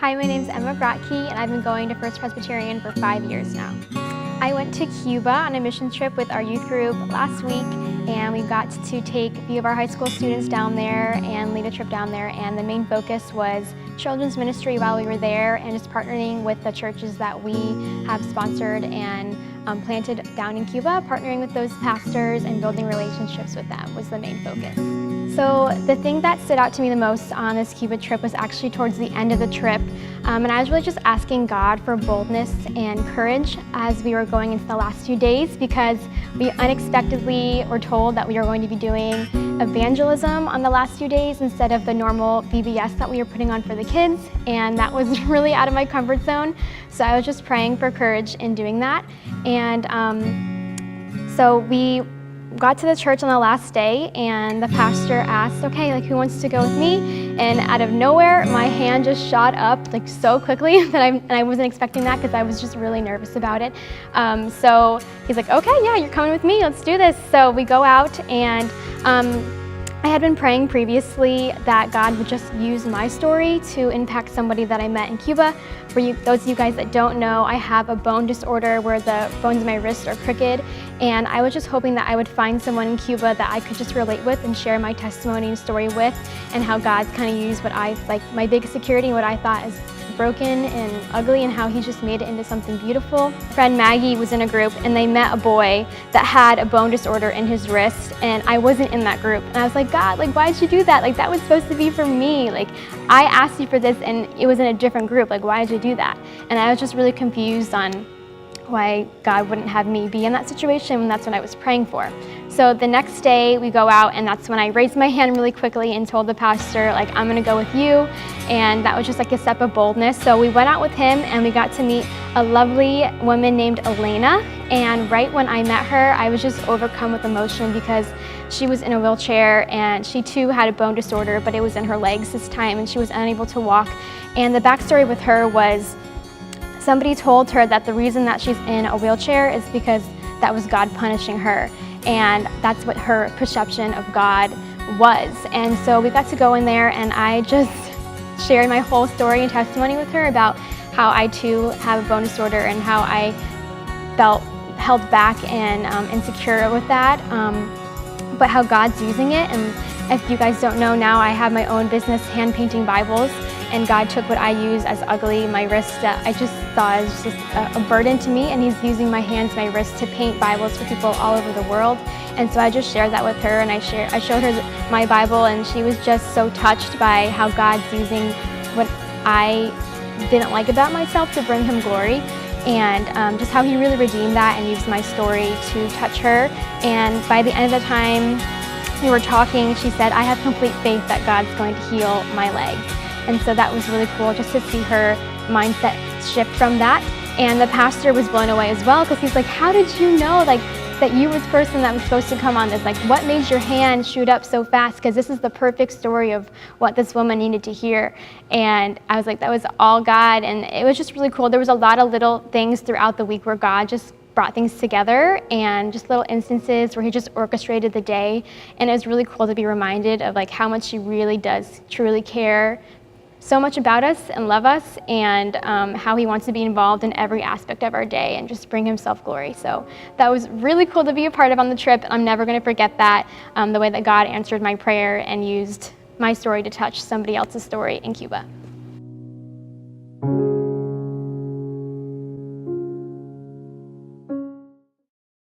Hi, my name's Emma Bratke, and I've been going to First Presbyterian for 5 years now. I went to Cuba on a mission trip with our youth group last week, and we got to take a few of our high school students down there and lead a trip down there, and the main focus was children's ministry while we were there and just partnering with the churches that we have sponsored and planted down in Cuba. Partnering with those pastors and building relationships with them was the main focus. So the thing that stood out to me the most on this Cuba trip was actually towards the end of the trip. And I was really just asking God for boldness and courage as we were going into the last few days, because we unexpectedly were told that we were going to be doing evangelism on the last few days instead of the normal VBS that we were putting on for the kids. And that was really out of my comfort zone. So I was just praying for courage in doing that. And so we got to the church on the last day, and the pastor asked, okay, who wants to go with me? And out of nowhere, my hand just shot up so quickly that I wasn't expecting that, because I was just really nervous about it. So he's like, okay, yeah, you're coming with me, let's do this. So we go out, and I had been praying previously that God would just use my story to impact somebody that I met in Cuba. For those of you guys that don't know, I have a bone disorder where the bones in my wrist are crooked, and I was just hoping that I would find someone in Cuba that I could just relate with and share my testimony and story with, and how God's kind of used what my biggest insecurity and what I thought is broken and ugly, and how he just made it into something beautiful. Friend Maggie was in a group, and they met a boy that had a bone disorder in his wrist, and I wasn't in that group. And I was like, God, why'd you do that? That was supposed to be for me. I asked you for this, and it was in a different group. Why did you do that? And I was just really confused on why God wouldn't have me be in that situation, and that's what I was praying for. So the next day we go out, and that's when I raised my hand really quickly and told the pastor, I'm gonna go with you. And that was just a step of boldness. So we went out with him, and we got to meet a lovely woman named Elena. And right when I met her, I was just overcome with emotion, because she was in a wheelchair, and she too had a bone disorder, but it was in her legs this time, and she was unable to walk. And the backstory with her was, somebody told her that the reason that she's in a wheelchair is because that was God punishing her. And that's what her perception of God was. And so we got to go in there, and I just shared my whole story and testimony with her about how I too have a bone disorder and how I felt held back and insecure with that, but how God's using it. And if you guys don't know, now I have my own business, hand painting Bibles. And God took what I use as ugly, my wrist, that I just thought was just a burden to me, and he's using my hands, my wrist, to paint Bibles for people all over the world. And so I just shared that with her, and I showed her my Bible, and she was just so touched by how God's using what I didn't like about myself to bring him glory, and just how he really redeemed that and used my story to touch her. And by the end of the time we were talking, she said, I have complete faith that God's going to heal my leg. And so that was really cool, just to see her mindset shift from that. And the pastor was blown away as well, because he's like, how did you know that you were the person that was supposed to come on this? What made your hand shoot up so fast? Because this is the perfect story of what this woman needed to hear. And I was like, that was all God. And it was just really cool. There was a lot of little things throughout the week where God just brought things together, and just little instances where he just orchestrated the day. And it was really cool to be reminded of how much he really does truly care so much about us and love us, and how he wants to be involved in every aspect of our day and just bring himself glory. So that was really cool to be a part of on the trip. I'm never going to forget that, the way that God answered my prayer and used my story to touch somebody else's story in Cuba.